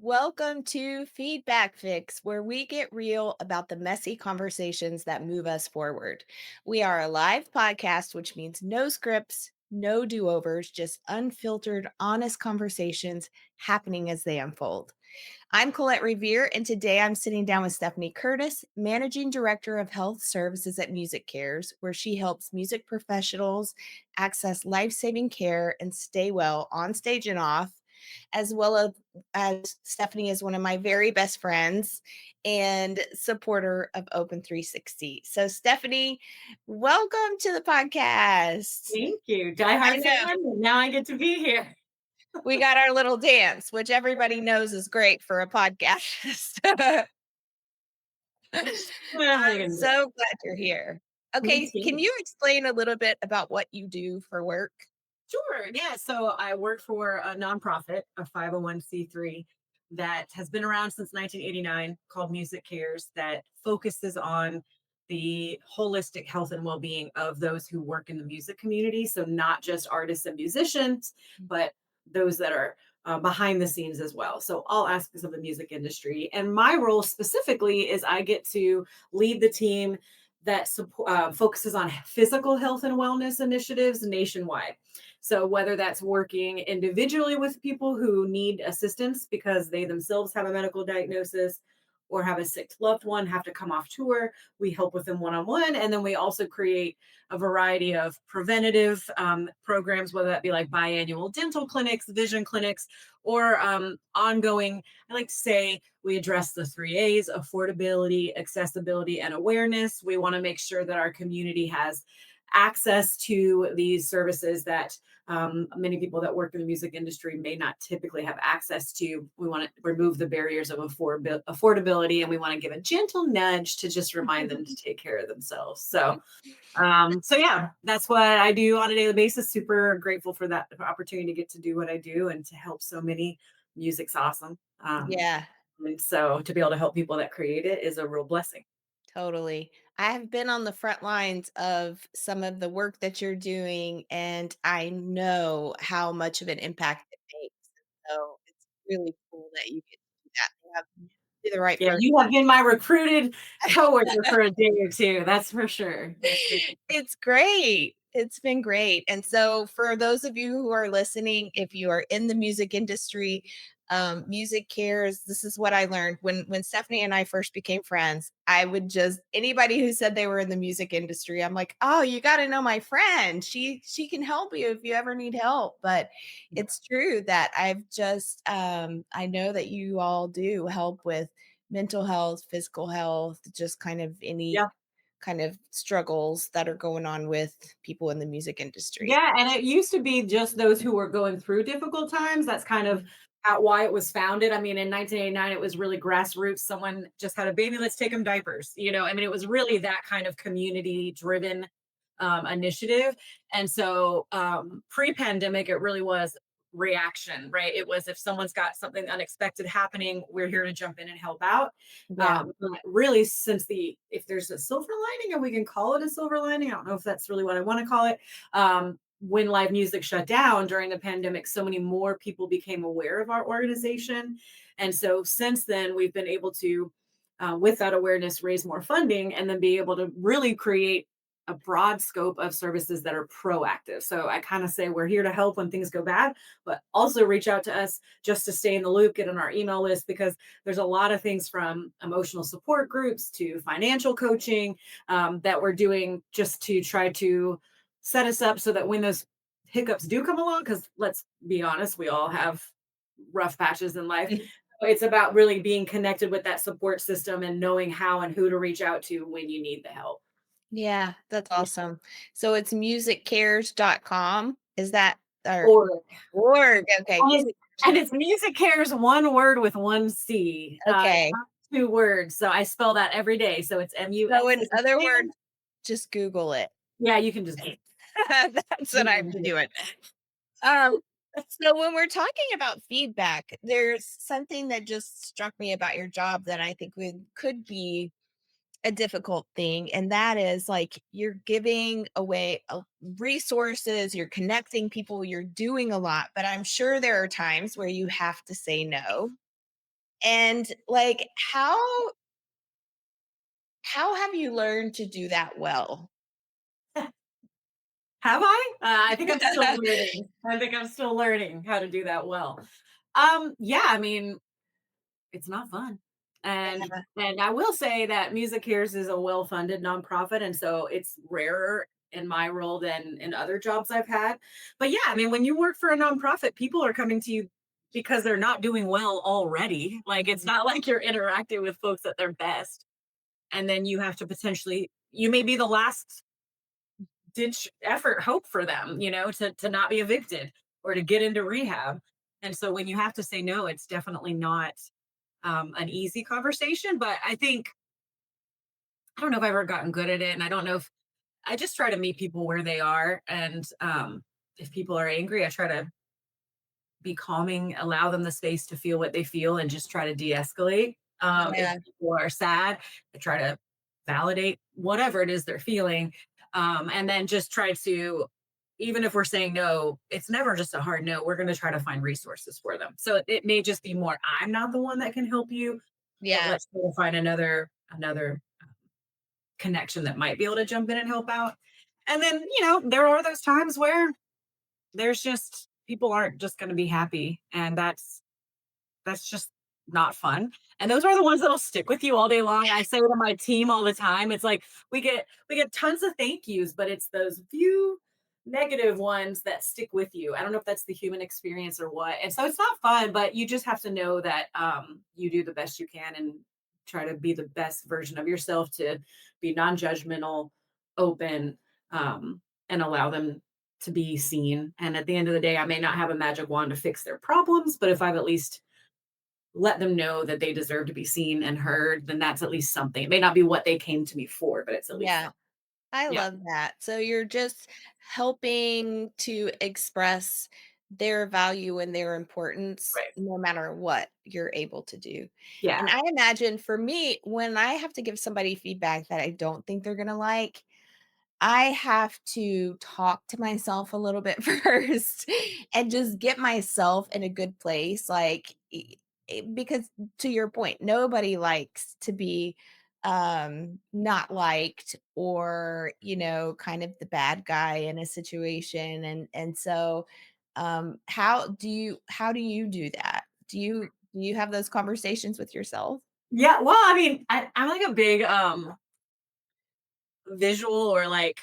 Welcome to Feedback Fix, where we get real about the messy conversations that move us forward. We are a live podcast, which means no scripts, no do overs, just unfiltered, honest conversations happening as they unfold. I'm Colette Revere, and today I'm sitting down with Stefanie Curtiss, Managing Director of Health Services at MusiCares, where she helps music professionals access life saving care and stay well on stage and off, as Stephanie is one of my very best friends and supporter of Open 360. So, Stephanie, welcome to the podcast. Thank you. I Diehard fan, know and now I get to be here. we got our little dance, which everybody knows is great for a podcast. What am I I'm gonna do? so glad you're here. Me Okay, can too. you explain a little bit about what you do for work? Sure. Yeah. So I work for a nonprofit, a 501(c)(3) that has been around since 1989 called MusiCares that focuses on the holistic health and well-being of those who work in the music community. So not just artists and musicians, but those that are behind the scenes as well. So all aspects of the music industry. And my role specifically is I get to lead the team that focuses on physical health and wellness initiatives nationwide. So, whether that's working individually with people who need assistance because they themselves have a medical diagnosis or have a sick loved one, have to come off tour, we help with them one on one. And then we also create a variety of preventative programs, whether that be like biannual dental clinics, vision clinics, or ongoing. I like to say we address the three A's: affordability, accessibility, and awareness. We want to make sure that our community has access to these services that many people that work in the music industry may not typically have access to. We want to remove the barriers of affordability, and we want to give a gentle nudge to just remind them to take care of themselves. So yeah, that's what I do on a daily basis. Super grateful for that opportunity to get to do what I do and to help so many. Music's awesome. Yeah, And so to be able to help people that create it is a real blessing. totally. I have been on the front lines of some of the work that you're doing, and I know how much of an impact it makes. So it's really cool that you get to do that. You have you're the right Yeah, person. you have been my recruited coworker for a day or two. That's for sure. That's for It's great. It's been great. And so, for those of you who are listening, if you are in the music industry, music cares. This is what I learned when Stephanie and I first became friends. I would just anybody who said they were in the music industry, I'm like, oh, you got to know my friend. She can help you if you ever need help. But yeah. it's true that I've just I know that you all do help with mental health, physical health, just kind of any Yeah. kind of struggles that are going on with people in the music industry. Yeah, and it used to be just those who were going through difficult times. That's kind of why it was founded. I mean, in 1989, it was really grassroots. Someone just had a baby, let's take them diapers. I mean, it was really that kind of community driven initiative. And so pre-pandemic, it really was reaction, right? It was if someone's got something unexpected happening, we're here to jump in and help out. Yeah. But really, if there's a silver lining, and we can call it a silver lining, I don't know if that's really what I want to call it. When live music shut down during the pandemic, so many more people became aware of our organization. And so since then, we've been able to, with that awareness, raise more funding and then be able to really create a broad scope of services that are proactive. So I kind of say we're here to help when things go bad, but also reach out to us just to stay in the loop, get on our email list, because there's a lot of things from emotional support groups to financial coaching that we're doing just to try to set us up so that when those hiccups do come along, because let's be honest, we all have rough patches in life. It's about really being connected with that support system and knowing how and who to reach out to when you need the help. Yeah, that's awesome. So it's musiccares.com. Is that or Or org? Okay, and, music. and it's music cares one word with one C. It's Okay. not two words. So I spell that every day. So it's So in MUS. other words, just Google it. Yeah, you can just That's what I've been Google doing. Um, so when we're talking about feedback, there's something that just struck me about your job that I think could be a difficult thing, and that is like you're giving away resources, you're connecting people, you're doing a lot, but I'm sure there are times where you have to say no. And like how have you learned to do that well? Have I? I think I'm still learning. I think I'm still learning how to do that well. Yeah, I mean, it's not fun. And I will say that MusiCares is a well-funded nonprofit, and so it's rarer in my role than in other jobs I've had. But yeah, I mean, when you work for a nonprofit, people are coming to you because they're not doing well already. Like it's not like you're interacting with folks at their best. And then you have to potentially you may be the last ditch effort hope for them, to not be evicted or to get into rehab. And so when you have to say no, it's definitely not an easy conversation. But I don't know if I've ever gotten good at it. And I don't know if I just try to meet people where they are. And if people are angry, I try to be calming, allow them the space to feel what they feel and just try to de-escalate. If Yeah, people are sad, I try to validate whatever it is they're feeling. And then just try to, even if we're saying no, it's never just a hard no. We're going to try to find resources for them. So it may just be more, I'm not the one that can help you, but yeah, let's try to find another connection that might be able to jump in and help out. And then, there are those times where there's just people aren't just going to be happy, and that's just not fun. And those are the ones that'll stick with you all day long. I say to my team all the time, it's like we get tons of thank yous, but it's those few negative ones that stick with you. I don't know if that's the human experience or what. And so it's not fun, but you just have to know that you do the best you can and try to be the best version of yourself, to be non-judgmental, open, and allow them to be seen. And at the end of the day, I may not have a magic wand to fix their problems, but if I've at least let them know that they deserve to be seen and heard, then that's at least something. It may not be what they came to me for, but it's at least yeah. something. I Yeah. love that. So you're just helping to express their value and their importance Right. no matter what you're able to do. And Yeah. I imagine for me, when I have to give somebody feedback that I don't think they're going to like, I have to talk to myself a little bit first and just get myself in a good place, like, because to your point, nobody likes to be, not liked or, kind of the bad guy in a situation, and so, how do you do that? Do you have those conversations with yourself? Yeah. Well, I mean, I'm like a big visual, or like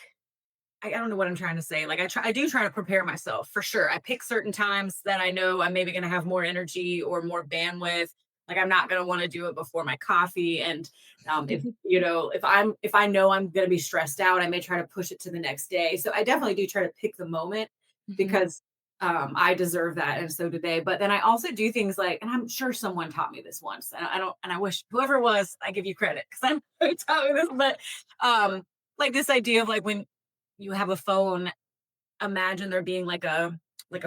I don't know what I'm trying to say. Like I do try to prepare myself for sure. I pick certain times that I know I'm maybe going to have more energy or more bandwidth. Like I'm not going to want to do it before my coffee. And if I know I'm going to be stressed out, I may try to push it to the next day. So I definitely do try to pick the moment, Mhm. because I deserve that, and so do they. But then I also do things like, and I'm sure someone taught me this once, and I don't, and I wish whoever it was, I give you credit because I'm who taught me this, but like this idea of like when you have a phone, imagine there being like a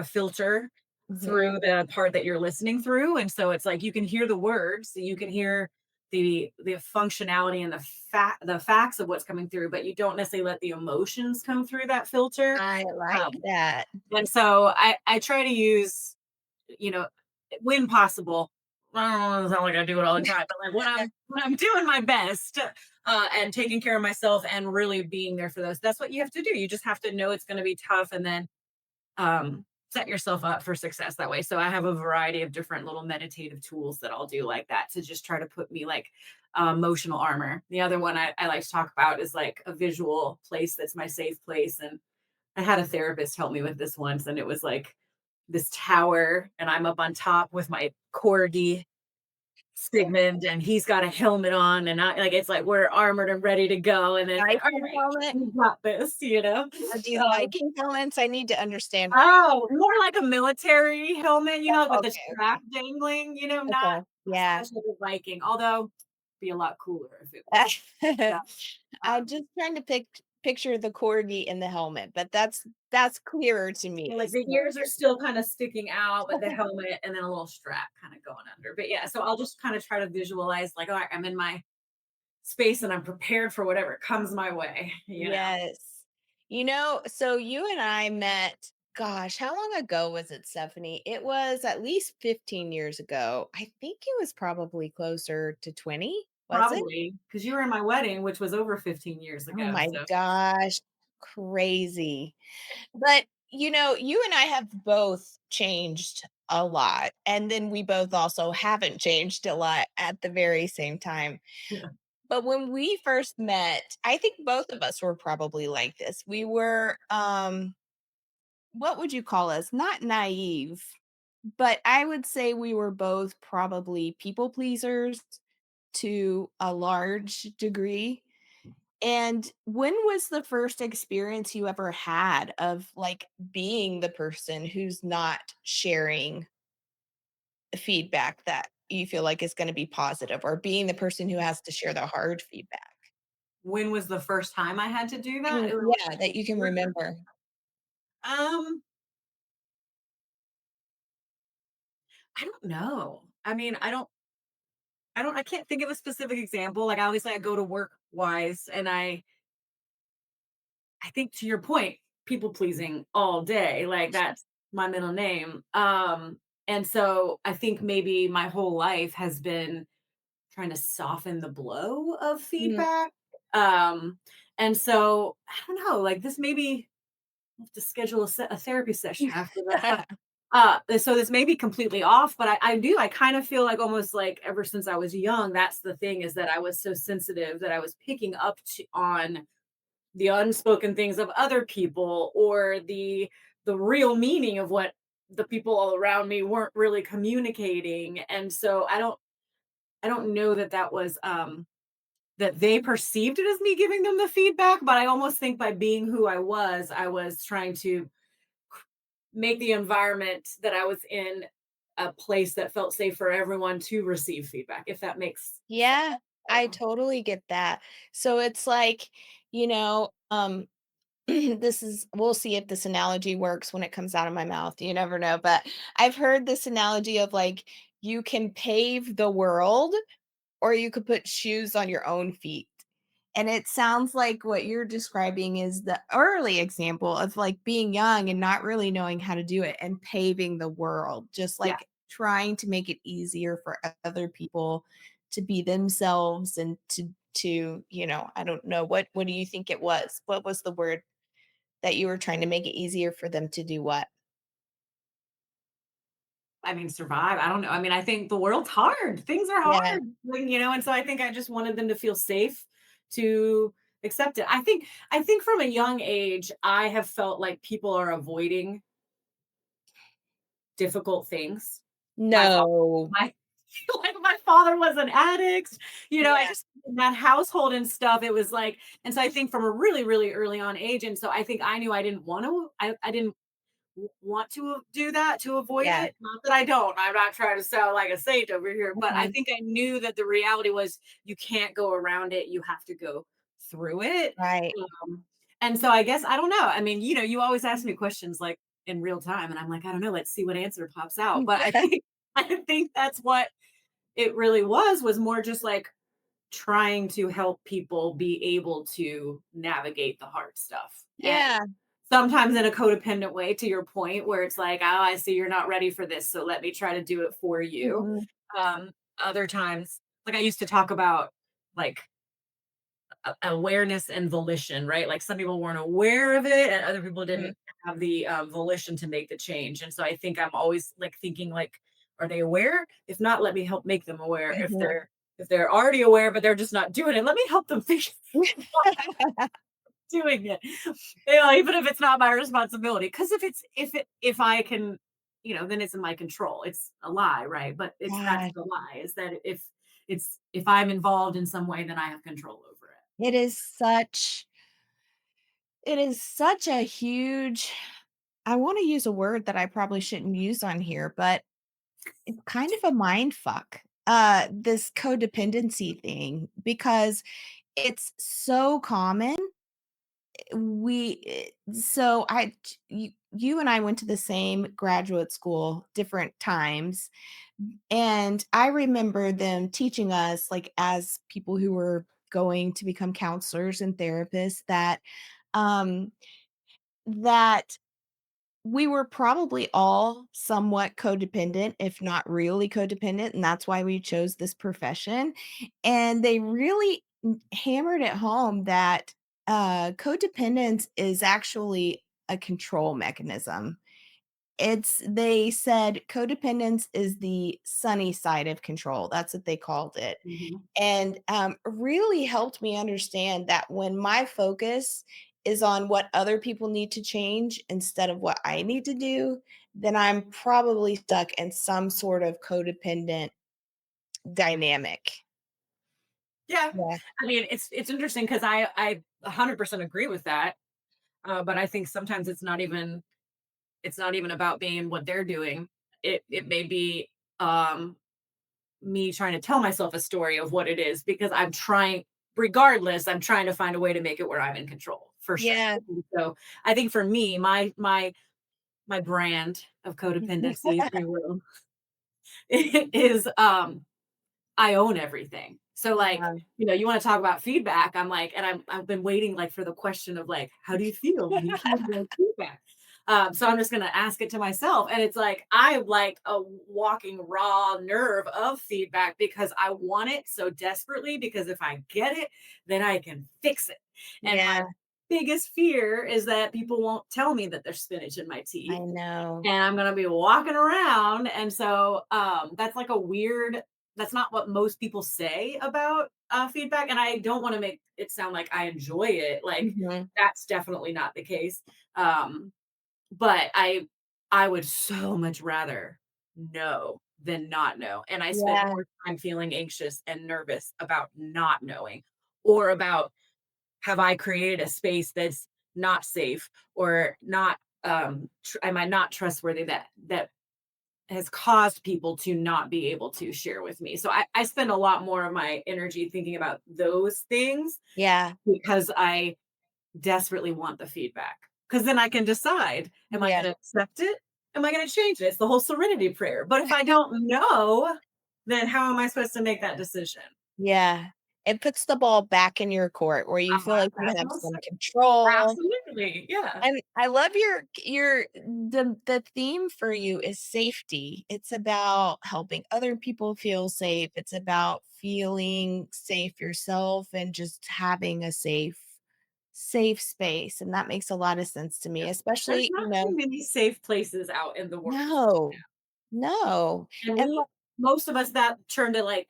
filter Mhm. through the part that you're listening through. And so it's like you can hear the words, so you can hear the functionality and the facts of what's coming through, but you don't necessarily let the emotions come through that filter. I like Um, that. and so I try to use, you know, when possible. I don't sound like I do it all the time, but like when I'm doing my best, and taking care of myself and really being there for those. That's what you have to do. You just have to know it's going to be tough, and then set yourself up for success that way. So I have a variety of different little meditative tools that I'll do like that to just try to put me like emotional armor. The other one I like to talk about is like a visual place that's my safe place. And I had a therapist help me with this once, and it was like this tower, and I'm up on top with my corgi Sigmund, and he's got a helmet on, and I like it's like we're armored and ready to go, and then it's like, all Hiking right, helmet? we got this. Do you Um, hiking helmets? I need to understand what oh, more like a military helmet, with the okay, strap dangling, not okay, as yeah. much like a Viking, although be a lot cooler if it was. Yeah. I'm Um, just trying to picture the corgi in the helmet, but that's clearer to me, like the so ears are still kind of sticking out, but the helmet and then a little strap kind of going under. But yeah, so I'll just kind of try to visualize like, all right, I'm in my space and I'm prepared for whatever comes my way. yes. So you and I met Gosh, how long ago was it, Stephanie? It was at least 15 years ago. I think it was probably closer to 20, was it? Probably because you were in my wedding, which was over 15 years Oh ago. my So gosh, crazy. But, you and I have both changed a lot, and then we both also haven't changed a lot at the very same time. yeah. But when we first met, I think both of us were probably like this. We were, what would you call us? Not naive, but I would say we were both probably people pleasers to a large degree. And when was the first experience you ever had of like being the person who's not sharing feedback that you feel like is going to be positive, or being the person who has to share the hard feedback? When was the first time I had to do that? It was Yeah, that you can like, remember. um, I don't know. I mean, I can't think of a specific example. Like obviously I go to work wise and I think to your point, people pleasing all day. Like that's my middle name. And so I think maybe my whole life has been trying to soften the blow of Mhm. feedback. Um, and so I don't know, like this maybe I'll have to schedule a therapy session after that. So this may be completely off, but I kind of feel like almost like ever since I was young, that's the thing is that I was so sensitive that I was picking up on the unspoken things of other people or the real meaning of what the people all around me weren't really communicating. And so I don't know that that was that they perceived it as me giving them the feedback, but I almost think by being who I was trying to make the environment that I was in a place that felt safe for everyone to receive feedback, if that makes sense. Yeah, I totally get that. So it's like, you know, this is we'll see if this analogy works when it comes out of my mouth. You never know, but I've heard this analogy of like you can pave the world or you could put shoes on your own feet. And it sounds like what you're describing is the early example of like being young and not really knowing how to do it and paving the world, just Yeah. like trying to make it easier for other people to be themselves and I don't know what do you think it was? What was the word that you were trying to make it easier for them to do what? I mean, survive. I don't know. I mean, I think the world's hard. Things are Yeah. hard, and so I think I just wanted them to feel safe to accept it. I think from a young age, I have felt like people are avoiding difficult things. My father, No. my like my father was an addict. I Yeah. just in that household and stuff. It was like, and so I think from a really, really early on age, and so I think I knew I didn't want to. I didn't want to do that to avoid Yeah. it. Not that I don't. I'm not trying to sound like a saint over here, but I Mhm. think I knew that the reality was you can't go around it. You have to go through it. Right. Um, and so I guess I don't know. I mean, you always ask me questions like in real time, and I'm like, I don't know. Let's see what answer pops out. But I think I think that's what it really was more just like trying to help people be able to navigate the hard stuff. And Yeah. sometimes in a codependent way, to your point, where it's like, "Oh, I see you're not ready for this, so let me try to do it for you." Mhm. Other times, like I used to talk about, like, awareness and volition, right? Like some people weren't aware of it, and other people Mhm. didn't have the volition to make the change. And so I think I'm always like thinking, like, are they aware? If not, let me help make them aware. If Mhm. they're already aware, but they're just not doing it, let me help them figure doing it. Even if it's not my responsibility. Because if I can, then it's in my control. It's a lie, right? But that's God, the lie, is that if I'm involved in some way, then I have control over it. it is such a huge I wanna use a word that I probably shouldn't use on here, but it's kind of a mind fuck, this codependency thing, because it's so common. So you and I went to the same graduate school, different times, and I remember them teaching us, like, as people who were going to become counselors and therapists, um, that we were probably all somewhat codependent, if not really codependent, and that's why we chose this profession. And they really hammered it home that codependence is actually a control mechanism. They said codependence is the sunny side of control. That's what they called it. Mhm. And really helped me understand that when my focus is on what other people need to change instead of what I need to do, then I'm probably stuck in some sort of codependent dynamic. Yeah. Yeah. I mean, it's interesting because I 100% agree with that. But I think sometimes it's not even about being what they're doing. It may be um me trying to tell myself a story of what it is because regardless, I'm trying to find a way to make it where I'm in control for sure. Yeah. So I think for me, my brand of codependency, if you will, is I own everything. So like, Yeah. you want to talk about feedback. I'm like, and I've been waiting like for the question of like, how do you feel when you hear the feedback? So I'm just gonna ask it to myself. And it's like I'm like a walking raw nerve of feedback because I want it so desperately, because if I get it, then I can fix it. And my Yeah, biggest fear is that people won't tell me that there's spinach in my I teeth know. and I'm gonna be walking around. And so that's like a weird, that's not what most people say about feedback. And I don't want to make it sound like I enjoy it. Like Mhm. that's definitely not the case. Um, but I would so much rather know than not know. And I spend Yeah, more time feeling anxious and nervous about not knowing, or about have I created a space that's not safe, or not am I not trustworthy, that has caused people to not be able to share with me. So I spend a lot more of my energy thinking about those things yeah, because I desperately want the feedback. Because then I can decide, am I yeah. going to accept it? Am I going to change it? It's the whole serenity prayer. But if I don't know, then how am I supposed to make that decision? Yeah. It puts the ball back in your court where you feel like you That's have well some said. control. Absolutely. Yeah. And I love your the theme for you is safety. It's about helping other people feel safe. It's about feeling safe yourself and just having a safe space. And that makes a lot of sense to me, There's especially, not too many safe places out in the world. no, no. And And most of us that turn to like,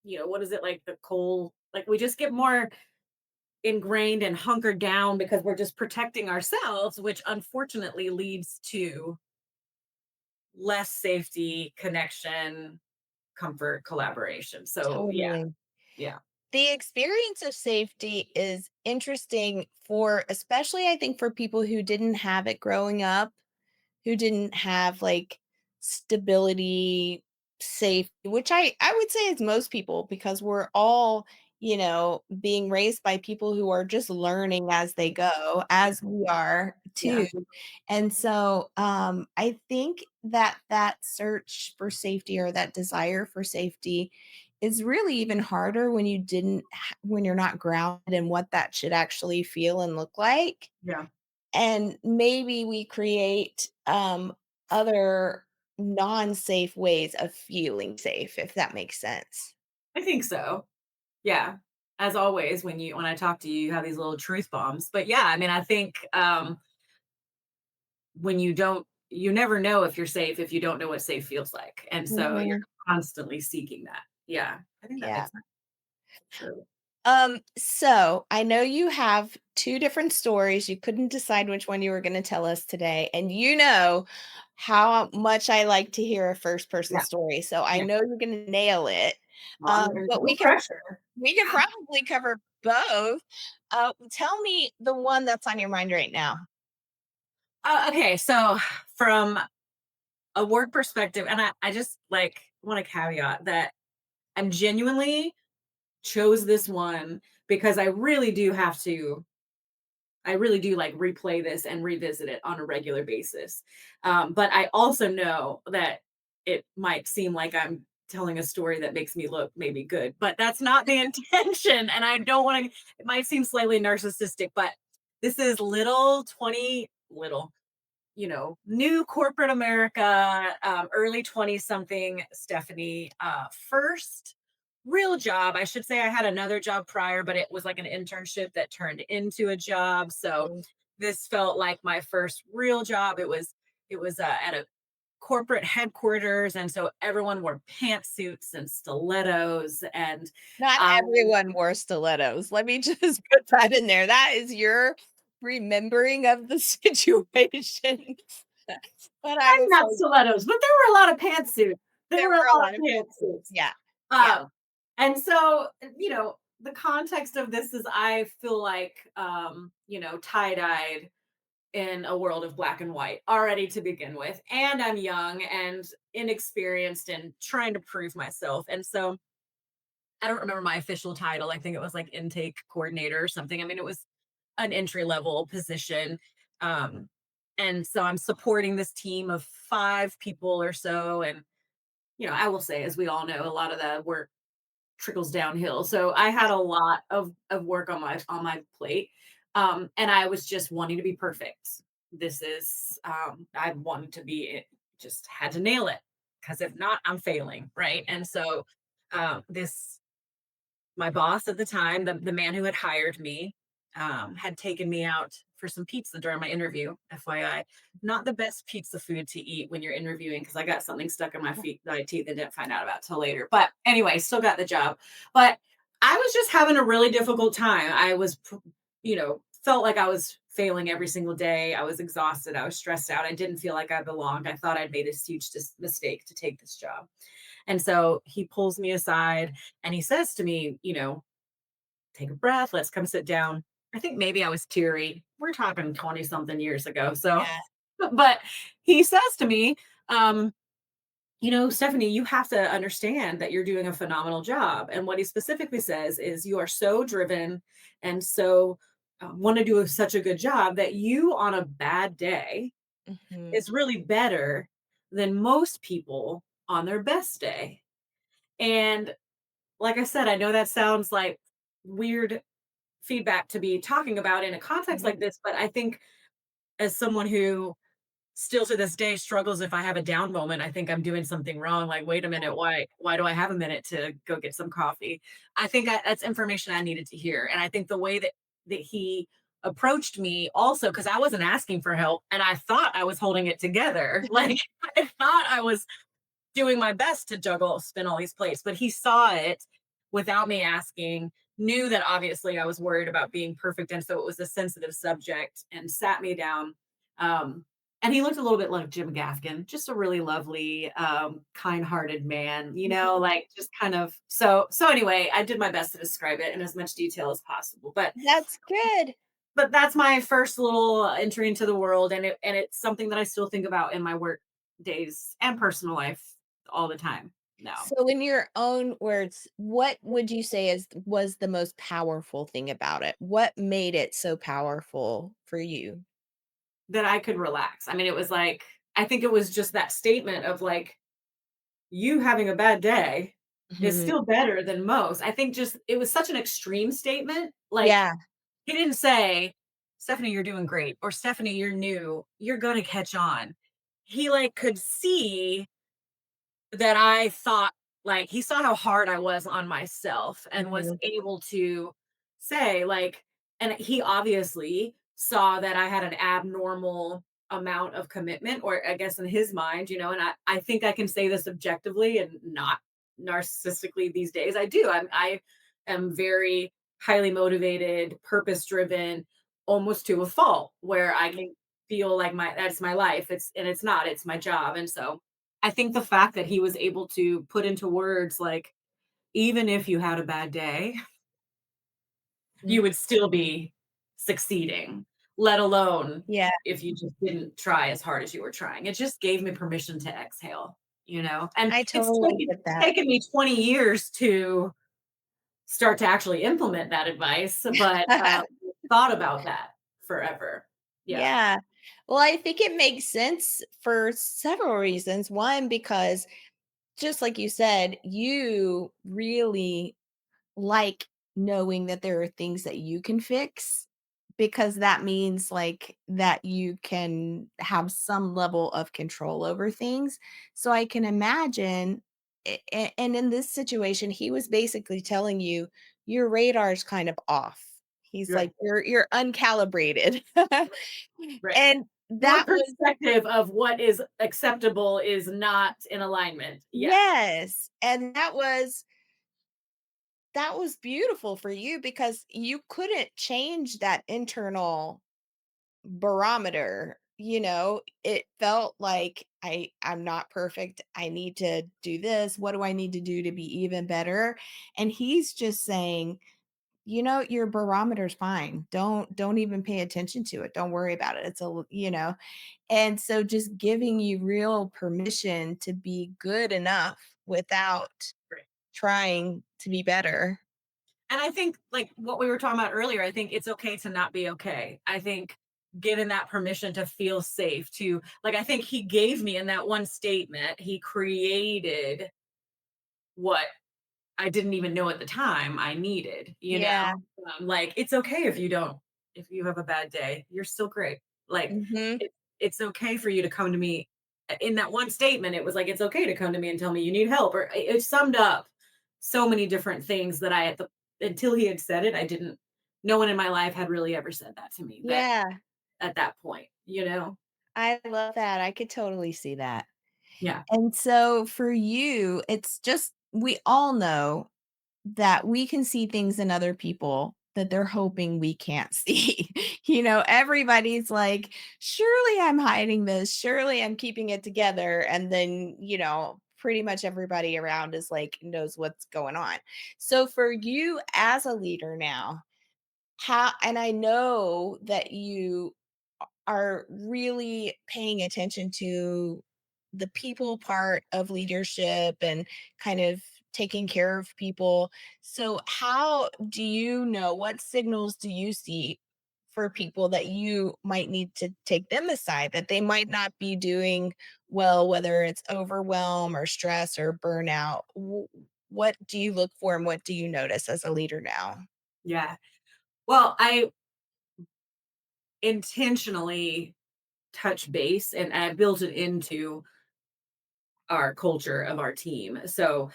what is it, like the coal? Like we just get more ingrained and hunkered down because we're just protecting ourselves, which unfortunately leads to less safety, connection, comfort, collaboration. So yeah, totally. yeah, The experience of safety is interesting for especially I think for people who didn't have it growing up, who didn't have like stability, safe, which I would say is most people because we're all, being raised by people who are just learning as they go, as we are too. yeah. And so I think that that search for safety or that desire for safety is really even harder when when you're not grounded in what that should actually feel and look like. Yeah, And maybe we create other non-safe ways of feeling safe, if that makes sense. I think so. Yeah. As always, when I talk to you, you have these little truth bombs. But yeah, I mean, I think when you never know if you're safe if you don't know what safe feels like. And so you're Mhm. constantly seeking that. Yeah. I think that Yeah. makes sense. True. So I know you have two different stories. You couldn't decide which one you were going to tell us today. And you know how much I like to hear a first person Yeah. story. So I Yeah. know you're going to nail it. There's But no pressure. we can probably cover both. Tell me the one that's on your mind right now. Okay. So from a work perspective, and I just like want to caveat that I'm genuinely chose this one because I really do like replay this and revisit it on a regular basis. But I also know that it might seem like I'm telling a story that makes me look maybe good, but that's not the intention. And I don't want to, it might seem slightly narcissistic, but this is little new corporate America, early 20 something Stephanie. First real job. I should say I had another job prior, but it was like an internship that turned into a job. So Mm. this felt like my first real job. It was at a corporate headquarters, and so everyone wore pantsuits and stilettos, and Not I everyone wore stilettos. Let me just put that in there. That is your remembering of the situation. But I was not like, stilettos, but there were a lot of pantsuits. There there were a were a lot lot of of pantsuits. pantsuits. Yeah. Yeah. Um, and so, the context of this is I feel like, tie-dyed in a world of black and white already to begin with. And I'm young and inexperienced and trying to prove myself. And so I don't remember my official title. I think it was like intake coordinator or something. I mean, it was an entry level position. Um, and so I'm supporting this team of 5 people or so. And, I will say, as we all know, a lot of the work trickles downhill. So I had a lot of work on my plate. And I was just wanting to be perfect. I wanted to be it, just had to nail it. Because if not, I'm failing. Right. And so this my boss at the time, the man who had hired me, had taken me out for some pizza during my interview. FYI, not the best pizza food to eat when you're interviewing because I got something stuck in my teeth and didn't find out about till later. But anyway, still got the job. But I was just having a really difficult time. Felt like I was failing every single day. I was exhausted. I was stressed out. I didn't feel like I belonged. I thought I'd made a huge mistake to take this job. And so he pulls me aside and he says to me, take a breath, let's come sit down. I think maybe I was teary. We're talking 20 something years ago. So, Yeah. but he says to me, Stephanie, you have to understand that you're doing a phenomenal job. And what he specifically says is, you are so driven and so want to do such a good job that you on a bad day Mhm. is really better than most people on their best day. And like I said, I know that sounds like weird feedback to be talking about in a context Mhm. like this, but I think as someone who still to this day struggles if I have a down moment, I think I'm doing something wrong. Like, wait a minute, why do I have a minute to go get some coffee? I think that's information I needed to hear. And I think the way that he approached me also, because I wasn't asking for help and I thought I was holding it together. Like I thought I was doing my best to spin all these plates, but he saw it without me asking, knew that obviously I was worried about being perfect. And so it was a sensitive subject and sat me down. Um, and he looked a little bit like Jim Gaffigan, just a really lovely, kind-hearted man, like just kind of so anyway, I did my best to describe it in as much detail as possible. But That's good. that's my first little entry into the world, and it's something that I still think about in my work days and personal life all the time now. So in your own words, what would you say was the most powerful thing about it? What made it so powerful for you? That I could relax. I mean, it was like I think it was just that statement of like, you having a bad day is Mhm. still better than most. I think just it was such an extreme statement. Like Yeah. he didn't say, Stephanie, you're doing great, or Stephanie, you're new, you're gonna catch on. He like could see that I thought, like, he saw how hard I was on myself and was Mhm. able to say, like, and he obviously saw that I had an abnormal amount of commitment, or I guess in his mind, and I think I can say this objectively and not narcissistically these days. I am very highly motivated, purpose driven, almost to a fault, where I can feel like that's my life. It's not, it's my job. And so I think the fact that he was able to put into words like, even if you had a bad day, you Mhm. would still be succeeding, let alone Yeah, if you just didn't try as hard as you were trying. It just gave me permission to exhale. And I it's totally get that. taken me 20 years to start to actually implement that advice, but thought about that forever. Yeah. Yeah. Well, I think it makes sense for several reasons. One, because just like you said, you really like knowing that there are things that you can fix because that means like that you can have some level of control over things. So I can imagine, and in this situation, he was basically telling you your radar's kind of off. He's like, Right. you're uncalibrated. Right. And Your that was perspective of what is acceptable is not in alignment. Yeah. yes. And that was beautiful for you because you couldn't change that internal barometer. It felt like I'm not perfect. I need to do this. What do I need to do to be even better? And he's just saying, your barometer's fine. Don't even pay attention to it. Don't worry about it. And so just giving you real permission to be good enough without Right. trying to be better. And I think, like what we were talking about earlier, I think it's okay to not be okay. I think given that permission to feel safe, to like, I think he gave me in that one statement, he created what I didn't even know at the time I needed, you know? Yeah. Like, it's okay if you don't, if you have a bad day, you're still great. Like, Mhm. it's okay for you to come to me. In that one statement, it was like, it's okay to come to me and tell me you need help. Or it summed up so many different things that until he had said it, I didn't, no one in my life had really ever said that to me that Yeah. at that point, you know? I love that. I could totally see that. Yeah. And so for you, it's just we all know that we can see things in other people that they're hoping we can't see. Everybody's like, surely I'm hiding this. Surely I'm keeping it together. And then, pretty much everybody around is like, knows what's going on. So for you as a leader now, and I know that you are really paying attention to the people part of leadership and kind of taking care of people. So, how do you know what signals do you see for people that you might need to take them aside that they might not be doing well, whether it's overwhelm or stress or burnout? What do you look for and what do you notice as a leader now? Yeah. Well, I intentionally touch base and I built it into our culture of our team. So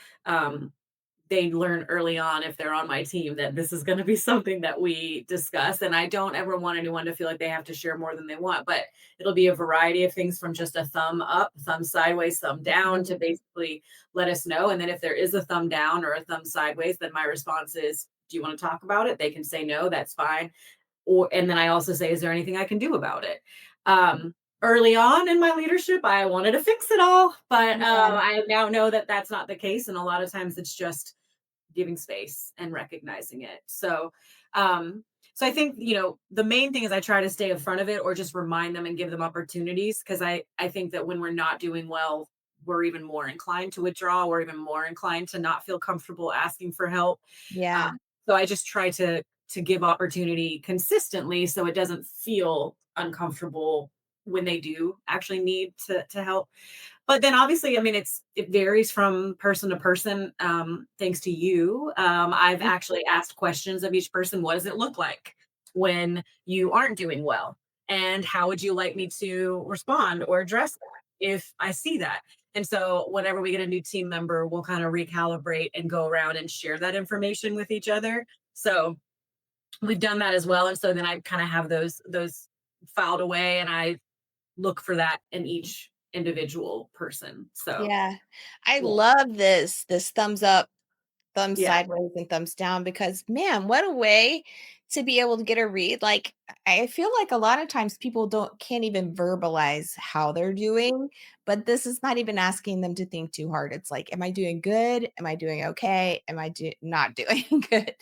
they learn early on if they're on my team that this is going to be something that we discuss. And I don't ever want anyone to feel like they have to share more than they want, but it'll be a variety of things from just a thumb up, thumb sideways, thumb down Mhm. to basically let us know. And then if there is a thumb down or a thumb sideways, then my response is, do you want to talk about it? They can say no, that's fine. Or and then I also say, is there anything I can do about it? Early on in my leadership, I wanted to fix it all, but Yeah, I now know that that's not the case, and a lot of times it's just giving space and recognizing it. Um, so I think the main thing is I try to stay in front of it or just remind them and give them opportunities because I think that when we're not doing well, we're even more inclined to withdraw. We're even more inclined to not feel comfortable asking for help. yeah, So I just try to give opportunity consistently so it doesn't feel uncomfortable when they do actually need to help. But then obviously, I mean, it varies from person to person. Thanks to you, I've mm, actually asked questions of each person. What does it look like when you aren't doing well? And how would you like me to respond or address that if I see that? And so, whenever we get a new team member, we'll kind of recalibrate and go around and share that information with each other. So we've done that as well. And so then I kind of have those filed away, and I look for that in each individual person. So yeah. I yeah. love this thumbs up, thumbs Yeah. sideways, and thumbs down because, man, what a way to be able to get a read. Like, I feel like a lot of times people can't even verbalize how they're doing, but this is not even asking them to think too hard. It's like, am I doing good? Am I doing okay? Am I not doing good?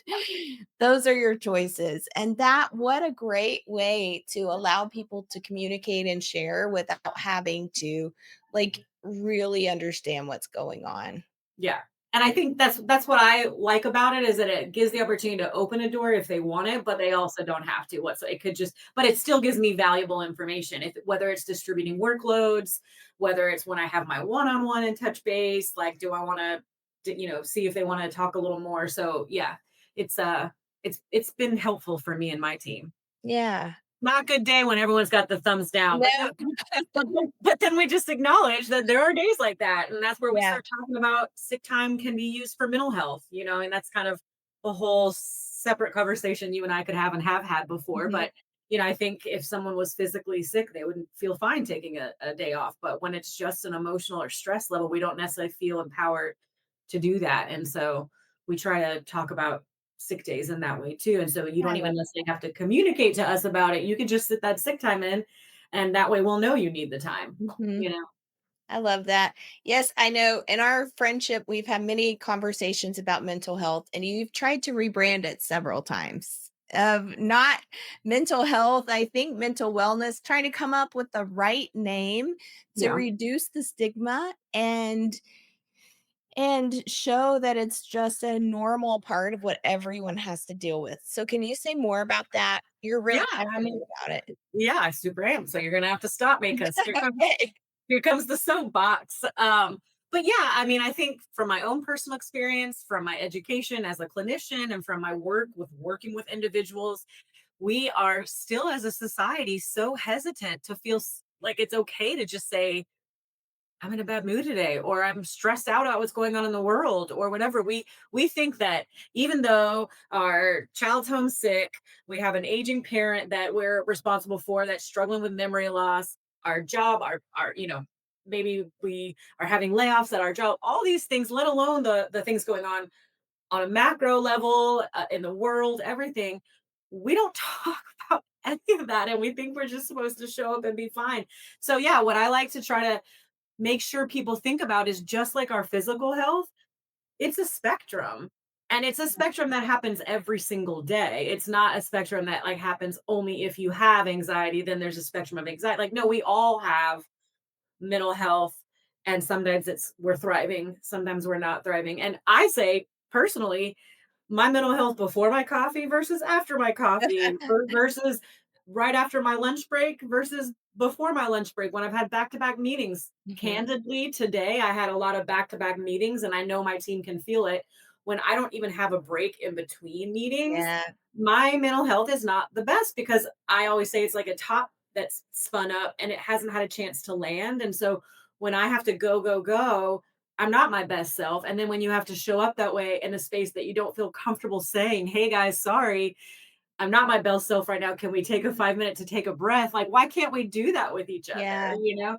Those are your choices. And what a great way to allow people to communicate and share without having to like really understand what's going on. Yeah. And I think that's what I like about it is that it gives the opportunity to open a door if they want it, but they also don't have to. What so it could just, but it still gives me valuable information. If whether it's distributing workloads, whether it's when I have my one-on-one and touch base, like do I want to, see if they want to talk a little more. So yeah, it's it's been helpful for me and my team. Yeah. Not a good day when everyone's got the thumbs down, No. but then we just acknowledge that there are days like that, and that's where we Yeah. start talking about sick time can be used for mental health, and that's kind of a whole separate conversation you and I could have and have had before. Mhm. But I think if someone was physically sick, they wouldn't feel fine taking a day off. But when it's just an emotional or stress level, we don't necessarily feel empowered to do that. And so we try to talk about sick days in that way too. And so you I don't love even necessarily have to communicate to us about it. You can just sit that sick time in, and that way we'll know you need the time, Mhm. you know? I love that. Yes, I know in our friendship, we've had many conversations about mental health, and you've tried to rebrand it several times. Of not mental health, I think mental wellness, trying to come up with the right name to Yeah. reduce the stigma and show that it's just a normal part of what everyone has to deal with. So can you say more about that? You're Yeah. really I passionate mean, about yeah, I super am. So you're gonna have to stop me because here it. comes Okay. here comes the soapbox. But yeah, I mean, I think from my own personal experience, from my education as a clinician, and from my work with working with individuals, we are still as a society so hesitant to feel like it's okay to just say, I'm in a bad mood today, or I'm stressed out about what's going on in the world, or whatever. We think that even though our child's homesick, we have an aging parent that we're responsible for that's struggling with memory loss, our job, our maybe we are having layoffs at our job, all these things, let alone the things going on a macro level, in the world, everything. We don't talk about any of that, and we think we're just supposed to show up and be fine. So yeah, what I like to try to make sure people think about is just like our physical health, it's a spectrum. And it's a spectrum that happens every single day. It's not a spectrum that like happens only if you have anxiety, then there's a spectrum of anxiety. Like, no, we all have mental health, and sometimes it's we're thriving, sometimes we're not thriving. And I say personally, my mental health before my coffee versus after my coffee versus right after my lunch break versus before my lunch break when I've had back-to-back meetings. Mhm. Candidly, today I had a lot of back-to-back meetings, and I know my team can feel it. When I don't even have a break in between meetings, Yeah. my mental health is not the best because I always say it's like a top that's spun up and it hasn't had a chance to land. And so when I have to go, go, go, I'm not my best self. And then when you have to show up that way in a space that you don't feel comfortable saying, hey guys, sorry, I'm not my best self right now. Can we take a 5 minute to take a breath? Like, why can't we do that with each other? Yeah.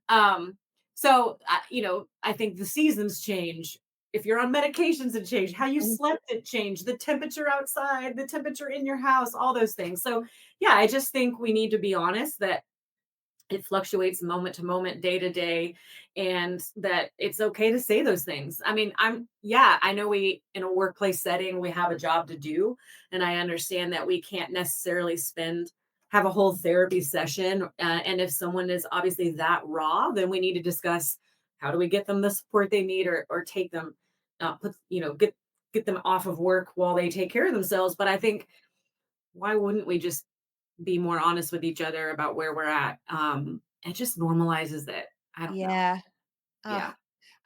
Um, I think the seasons change. If you're on medications, it change. How you Mhm. slept, it changed. The temperature outside, the temperature in your house, all those things. So, yeah, I just think we need to be honest that it fluctuates moment to moment, day to day, and that it's okay to say those things. I mean, yeah, I know we, in a workplace setting, we have a job to do. And I understand that we can't necessarily have a whole therapy session. And if someone is obviously that raw, then we need to discuss how do we get them the support they need, or take them, get them off of work while they take care of themselves. But I think, why wouldn't we just be more honest with each other about where we're at? It just normalizes it. I don't know. Yeah. Yeah. Ah,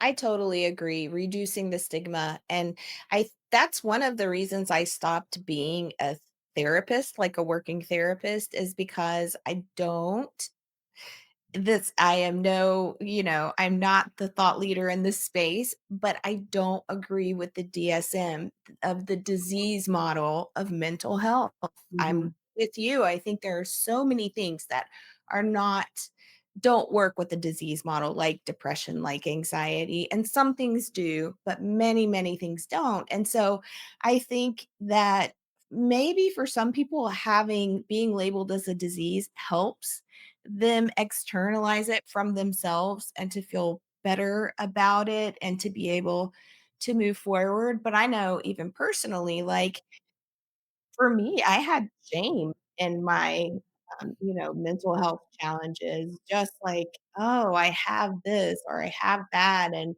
I totally agree. Reducing the stigma. And that's one of the reasons I stopped being a therapist, like a working therapist, is because I don't this I am no, I'm not the thought leader in this space, but I don't agree with the DSM of the disease model of mental health. I'm Mhm. with you. I think there are so many things that are not don't work with the disease model, like depression, like anxiety, and some things do, but many, many things don't. And so I think that maybe for some people having being labeled as a disease helps them externalize it from themselves and to feel better about it and to be able to move forward. But I know even personally, like for me, I had shame in my mental health challenges, just like, oh, I have this or I have that, and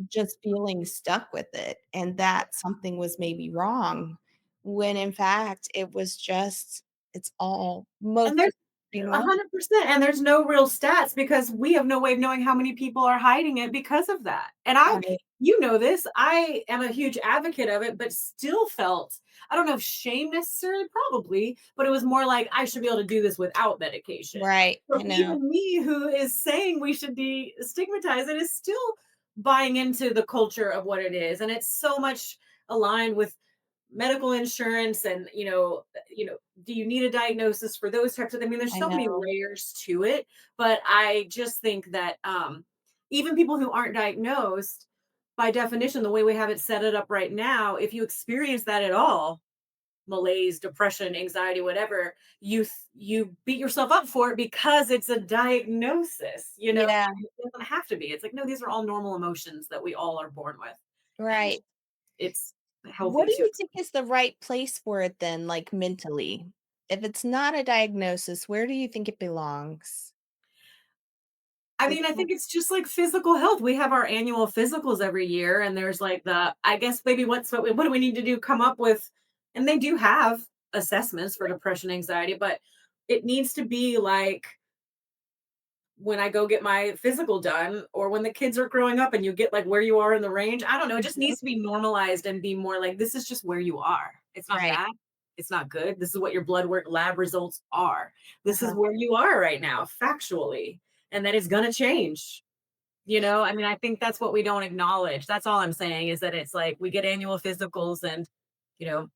just feeling stuck with it, and that something was maybe wrong when in fact it was just it's all most And there's you know? 100%. And there's no real stats because we have no way of knowing how many people are hiding it because of that. And Right, you know this, I am a huge advocate of it, but still felt, I don't know if shame necessarily, probably, but it was more like I should be able to do this without medication. right, So I know, even me, who is saying we should destigmatize it, is still buying into the culture of what it is. And it's so much aligned with medical insurance and do you need a diagnosis for those types of, I mean, there's I so many know, layers to it, but I just think that even people who aren't diagnosed, by definition, the way we have it set it up right now, if you experience that at all, malaise, depression, anxiety, whatever, you beat yourself up for it because it's a diagnosis, yeah, it doesn't have to be. It's like, no, these are all normal emotions that we all are born with, and right. it's What healthy do to. you think is the right place for it then, like, mentally? If it's not a diagnosis, where do you think it belongs? I Like, mean, I think it's just like physical health. We have our annual physicals every year, and there's like I guess maybe what do we need to do? Come up with, and they do have assessments for depression, anxiety, but it needs to be like when I go get my physical done, or when the kids are growing up and you get like where you are in the range. I don't know. It just mhm, needs to be normalized and be more like this is just where you are. It's not right, bad. It's not good. This is what your blood work lab results are. This is uh-huh, where you are right now, factually. And that is going to change. I mean, I think that's what we don't acknowledge. That's all I'm saying is that it's like we get annual physicals and, you know,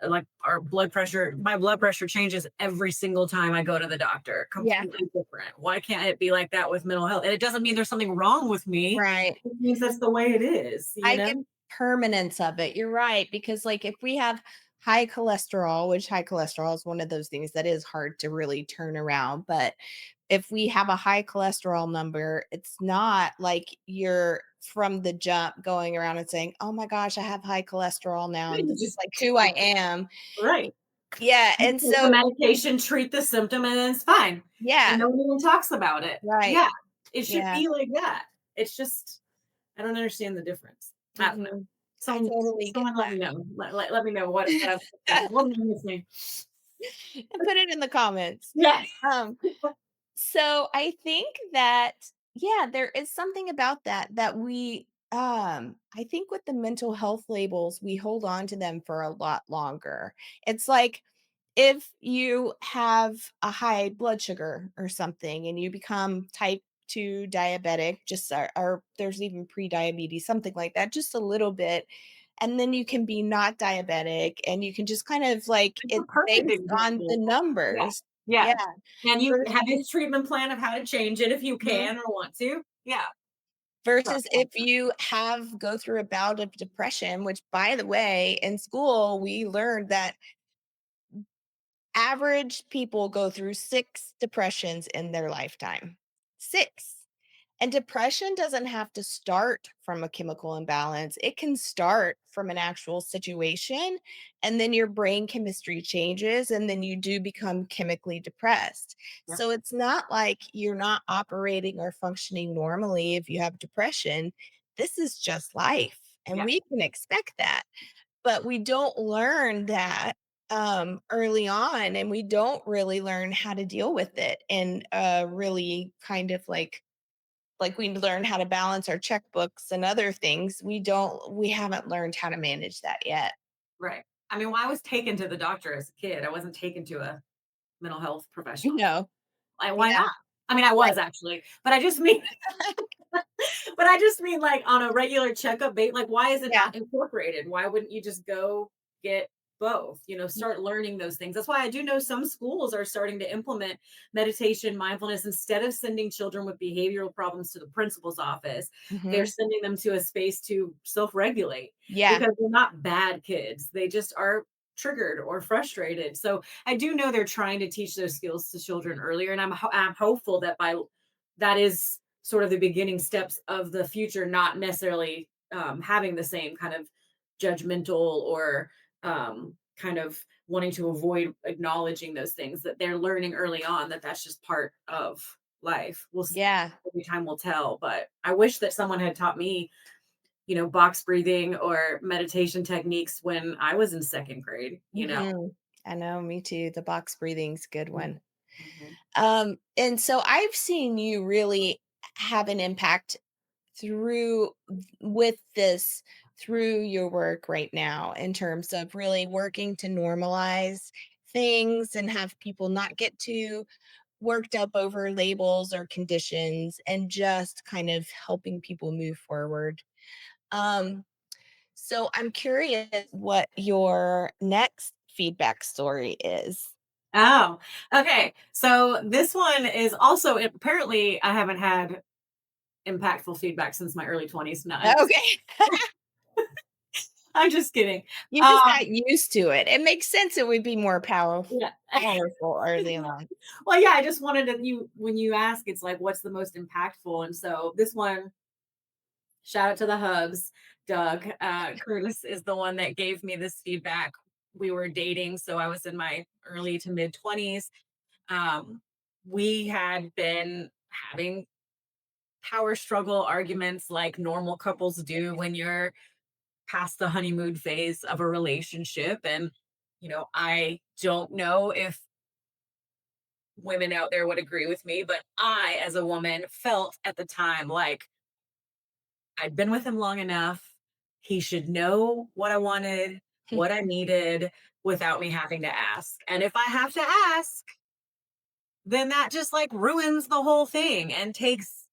like my blood pressure changes every single time I go to the doctor, yeah, completely different. Why can't it be like that with mental health? And it doesn't mean there's something wrong with me. right. It means that's the way it is, you I get know? permanence of it. You're right, because like if we have high cholesterol, which high cholesterol is one of those things that is hard to really turn around, but if we have a high cholesterol number, it's not like you're from the jump going around and saying, "Oh my gosh, I have high cholesterol now and You this is just like who I am." right. Yeah, You and take the so medication, treat the symptom, and then it's fine. And yeah, no one even talks about it. right. Yeah. It should Yeah. be like that. It's just I don't understand the difference. I don't know. Mhm. I totally get Someone let me know. Let me know what I'm missing. that. What am I missing? And put it in the comments. Yes. Um So I think that yeah, there is something about that I think with the mental health labels, we hold on to them for a lot longer. It's like if you have a high blood sugar or something and you become type 2 diabetic, just or there's even pre-diabetes, something like that, just a little bit. And then you can be not diabetic and you can just kind of like It's a it's perfect based on the example. Yeah. numbers. Yeah. Yeah. And you have Versus this treatment plan of how to change it if you mhm. can or want to. Yeah. Versus if you have go through a bout of depression, which by the way, in school, we learned that average people go through 6 depressions in their lifetime. 6. And depression doesn't have to start from a chemical imbalance. It can start from an actual situation, and then your brain chemistry changes, and then you do become chemically depressed. Yeah. So it's not like you're not operating or functioning normally if you have depression. This is just life, and Yeah. we can expect that. But we don't learn that early on, and we don't really learn how to deal with it and really kind of like we learn how to balance our checkbooks and other things, we haven't learned how to manage that yet. Right. I mean, well, I was taken to the doctor as a kid. I wasn't taken to a mental health You professional. know, Why yeah, not? I mean, I right. was actually, but I just mean but I just mean like on a regular checkup like why is it Yeah. not incorporated? Why wouldn't you just go get both? Start learning those things. That's why I do know some schools are starting to implement meditation, mindfulness instead of sending children with behavioral problems to the principal's office. They're Mhm. sending them to a space to self-regulate Yeah. because they're not bad kids. They just are triggered or frustrated. So I do know they're trying to teach those skills to children earlier, and I'm hopeful that by that is sort of the beginning steps of the future, not necessarily having the same kind of judgmental or kind of wanting to avoid acknowledging those things that they're learning early on that that's just part of life. Yeah. Every time will tell. But I wish that someone had taught me, box breathing or meditation techniques when I was in second grade. Mhm. I know, me too. The box breathing's a good one. Mhm. And so I've seen you really have an impact through with this through your work right now in terms of really working to normalize things and have people not get too worked up over labels or conditions and just kind of helping people move forward. Um, so I'm curious what your next feedback story is. Oh, okay. So this one is also apparently I haven't had impactful feedback since my early 20s. No, Okay. I'm just kidding. You just Um, got used to it. It makes sense it would be more yeah. powerful early on. Well, yeah, I just wanted to you when you ask, it's like, what's the most impactful? And so this one, shout out to the hubs. Doug Curtis is the one that gave me this feedback. We were dating, so I was in my early to mid 20s. Um, we had been having power struggle arguments like normal couples do when you're past the honeymoon phase of a relationship. And, I don't know if women out there would agree with me, but I, as a woman, felt at the time like I'd been with him long enough. He should know what I wanted, what I needed without me having to ask. And if I have to ask, then that just like ruins the whole thing and takes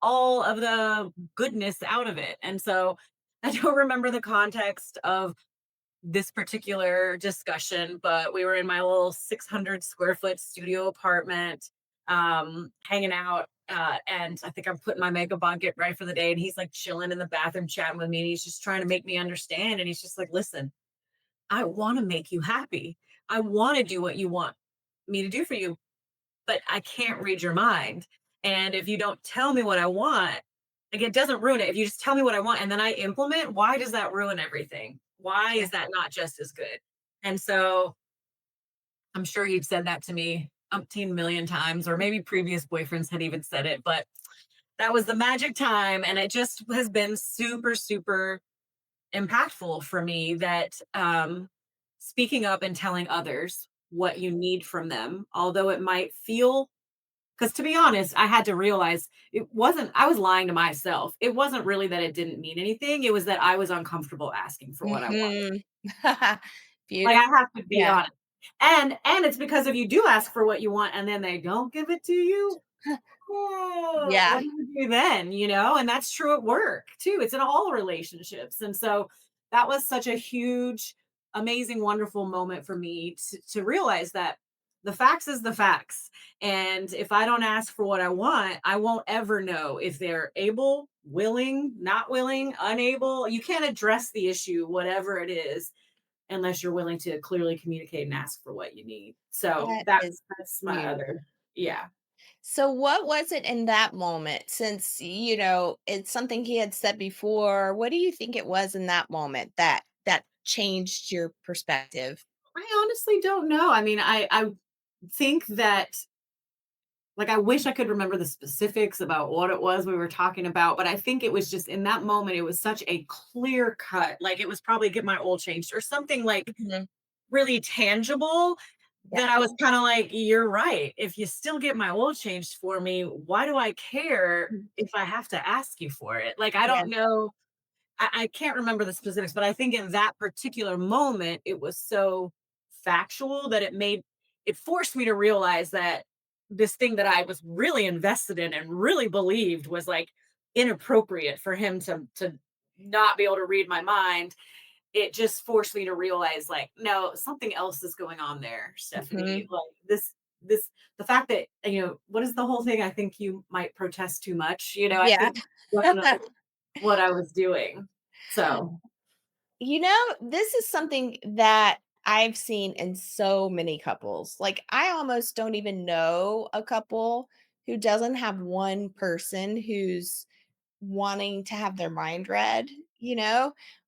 all of the goodness out of it. And so I don't remember the context of this particular discussion, but we were in my little 600 square foot studio apartment, hanging out. And I think I'm putting my makeup on, getting ready for the day. And he's like chilling in the bathroom, chatting with me. And he's just trying to make me understand. And he's just like, listen, I want to make you happy. I want to do what you want me to do for you, but I can't read your mind. And if you don't tell me what I want, like it doesn't ruin it. If you just tell me what I want and then I implement, why does that ruin everything? Why Yeah, is that not just as good? And so I'm sure he'd said that to me umpteen million times, or maybe previous boyfriends had even said it, but that was the magic time. And it just has been super, super impactful for me that speaking up and telling others what you need from them, although it might feel because to be honest, I had to realize it wasn't, I was lying to myself. It wasn't really that it didn't mean anything. It was that I was uncomfortable asking for what I wanted. mhm. Like Beautiful. I have to be Yeah. honest. And it's because if you do ask for what you want and then they don't give it to you, oh, Yeah, what do you do then? And that's true at work too. It's in all relationships. And so that was such a huge, amazing, wonderful moment for me to realize that the facts is the facts. And if I don't ask for what I want, I won't ever know if they're able, willing, not willing, unable. You can't address the issue, whatever it is, unless you're willing to clearly communicate and ask for what you need. So that is that's my beautiful. other, yeah. So what was it in that moment since, it's something he had said before, what do you think it was in that moment that changed your perspective? I honestly don't know. I mean, I think that like I wish I could remember the specifics about what it was we were talking about, but I think it was just in that moment it was such a clear cut. Like it was probably get my oil changed or something like Mhm. really tangible Yeah. that I was kind of like, you're right. If you still get my oil changed for me, why do I care Mhm. if I have to ask you for it? Like I Yeah. don't know, I can't remember the specifics, but I think in that particular moment, it was so factual that it forced me to realize that this thing that I was really invested in and really believed was like inappropriate for him to not be able to read my mind. It just forced me to realize like, no, something else is going on there, Stephanie. Mhm. Like this the fact that what is the whole thing? I think you might protest too much. I Yeah. think definitely what I was doing. So, This is something that I've seen in so many couples. Like, I almost don't even know a couple who doesn't have one person who's wanting to have their mind read,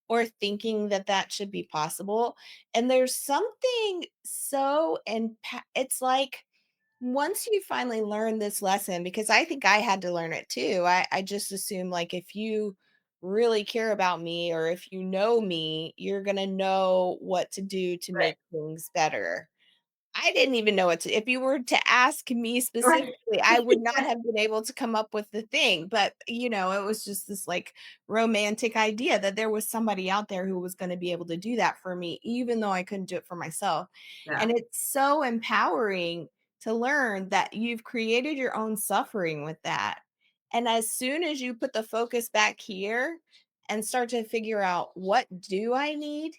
or thinking that that should be possible. And there's something so, it's like, once you finally learn this lesson, because I think I had to learn it too. I just assume like if you really care about me or if you know me, you're gonna know what to do to right. make things better. I didn't even know what to if you were to ask me Right. specifically, I would not have been able to come up with the thing, but, it was just this, like, romantic idea that there was somebody out there who was gonna be able to do that for me, even though I couldn't do it for myself, Yeah. and it's so empowering to learn that you've created your own suffering with that, and as soon as you put the focus back here and start to figure out, "What do I need?"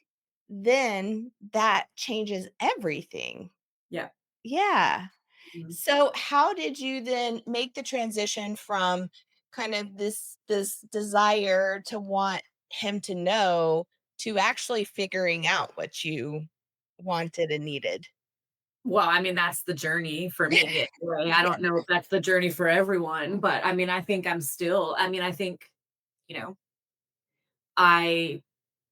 then that changes everything. Yeah. Yeah. Mhm. So how did you then make the transition from kind of this desire to want him to know to actually figuring out what you wanted and needed? Well, I mean, that's the journey for me anyway. I Yeah. don't know if that's the journey for everyone, but I mean, I think, you know, I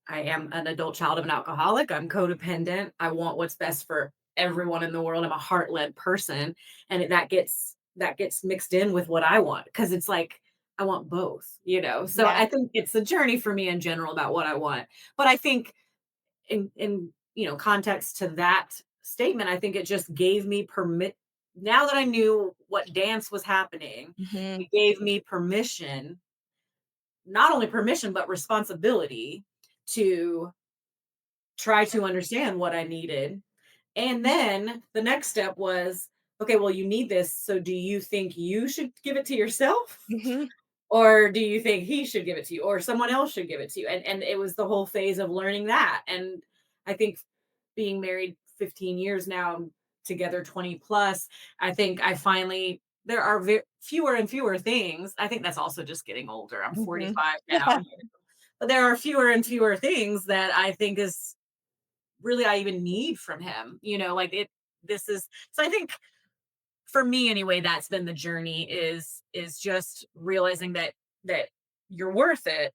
I am an adult child of an alcoholic. I'm codependent. I want what's best for everyone in the world. I'm a heart-led person, and that gets mixed in with what I want because it's like I want both, you know. So Yeah. I think it's a journey for me in general about what I want. But I think in context to that statement, I think it just gave me permit now that I knew what dance was happening, Mhm. it gave me permission, not only permission but responsibility to try to understand what I needed. And then the next step was, okay, well, you need this. So do you think you should give it to yourself? Mhm. Or do you think he should give it to you? Or someone else should give it to you? And it was the whole phase of learning that. And I think being married 15 years now, together 20 plus, I think I finally there are fewer and fewer things. I think that's also just getting older. I'm Mhm. 45 now. But there are fewer and fewer things that I think is really I even need from him. Like this is so I think for me anyway, that's been the journey is just realizing that you're worth it,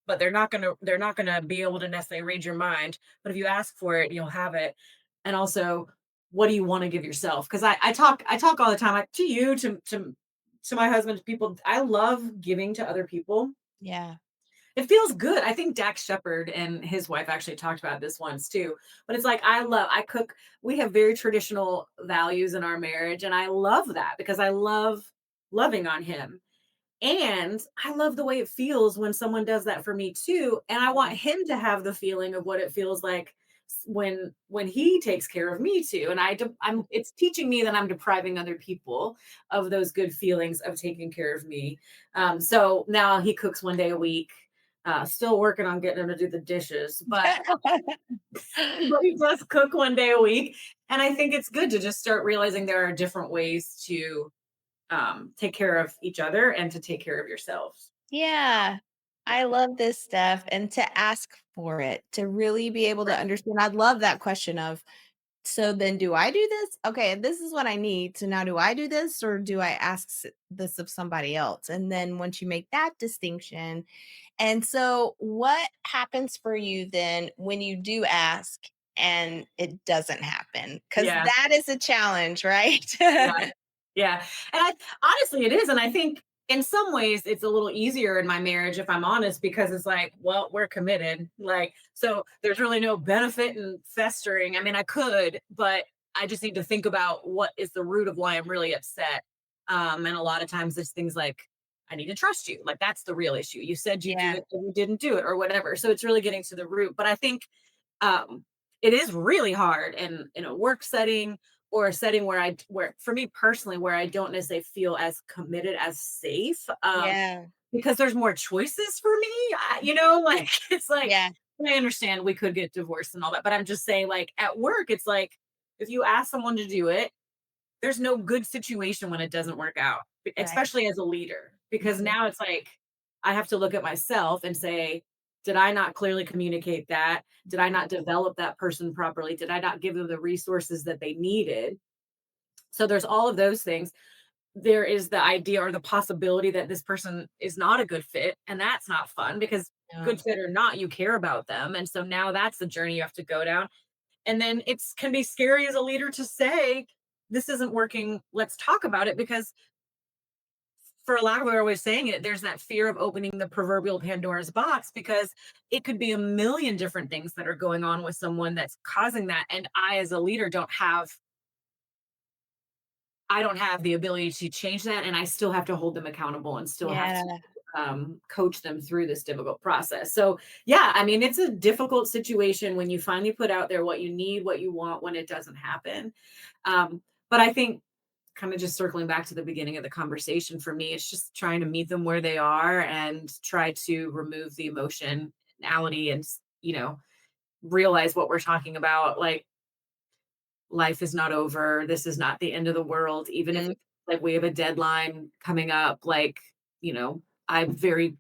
but they're not gonna be able to necessarily read your mind. But if you ask for it, you'll have it. And also, what do you want to give yourself? Because I talk all the time like, to you, to my husband, to people. I love giving to other people. Yeah. It feels good. I think Dax Shepard and his wife actually talked about this once too. But it's like I cook. We have very traditional values in our marriage, and I love that because I love loving on him. And I love the way it feels when someone does that for me too. And I want Yeah. him to have the feeling of what it feels like when he takes care of me too. And I'm it's teaching me that I'm depriving other people of those good feelings of taking care of me. So now he cooks one day a week. Still working on getting him to do the dishes, but he does cook one day a week. And I think it's good to just start realizing there are different ways to take care of each other and to take care of yourselves. Yeah. I Yeah. love this stuff and to ask for it, to really be able to Right. understand. I love that question of, so then do I do this? Okay, this is what I need. So now do I do this or do I ask this of somebody else? And then once you make that distinction, and so what happens for you then when you do ask and it doesn't happen? Because Yeah. that is a challenge, right? Yeah. Yeah. And honestly, it is. And I think in some ways it's a little easier in my marriage, if I'm honest, because it's like, well, we're committed. Like, so there's really no benefit in festering. I mean, I could, but I just need to think about what is the root of why I'm really upset. And a lot of times there's things like, I need to trust you. Like, that's the real issue. You said you do Yeah. it, and you didn't do it, or whatever. So it's really getting to the root. But I think um, it is really hard in a work setting or a setting where for me personally where I don't necessarily feel as committed as safe Yeah. because there's more choices for me. Like it's like Yeah. I understand we could get divorced and all that, but I'm just saying like at work it's like if you ask someone to do it, there's no good situation when it doesn't work out, Right. especially as a leader, because Mhm. now it's like I have to look at myself and say, did I not clearly communicate that? Did I not develop that person properly? Did I not give them the resources that they needed? So there's all of those things. There is the idea or the possibility that this person is not a good fit, and that's not fun because good No. fit or not, you care about them. And so now that's the journey you have to go down. And then it's can be scary as a leader to say, this isn't working. Let's talk about it because for a lack of a better way of saying it, there's that fear of opening the proverbial Pandora's box because it could be a million different things that are going on with someone that's causing that. And I, as a leader, I don't have the ability to change that. And I still have to hold them accountable and still have to Yeah. coach them through this difficult process. So, yeah, I mean, it's a difficult situation when you finally put out there what you need, what you want, when it doesn't happen. But I think kind of just circling back to the beginning of the conversation for me, it's just trying to meet them where they are and try to remove the emotionality and, realize what we're talking about. Like, life is not over. This is not the end of the world. Even if Mm. it, like we have a deadline coming up, like, I'm very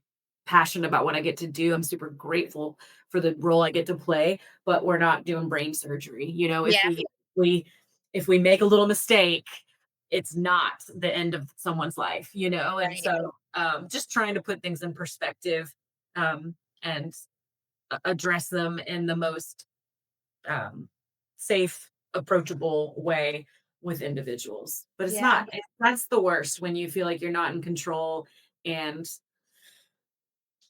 passionate about what I get to do. I'm super grateful for the role I get to play, but we're not doing brain surgery. If Yeah. we if we make a little mistake, it's not the end of someone's life, and Right. so just trying to put things in perspective, and address them in the most um, safe, approachable way with individuals. But it's Yeah. not, that's the worst when you feel like you're not in control and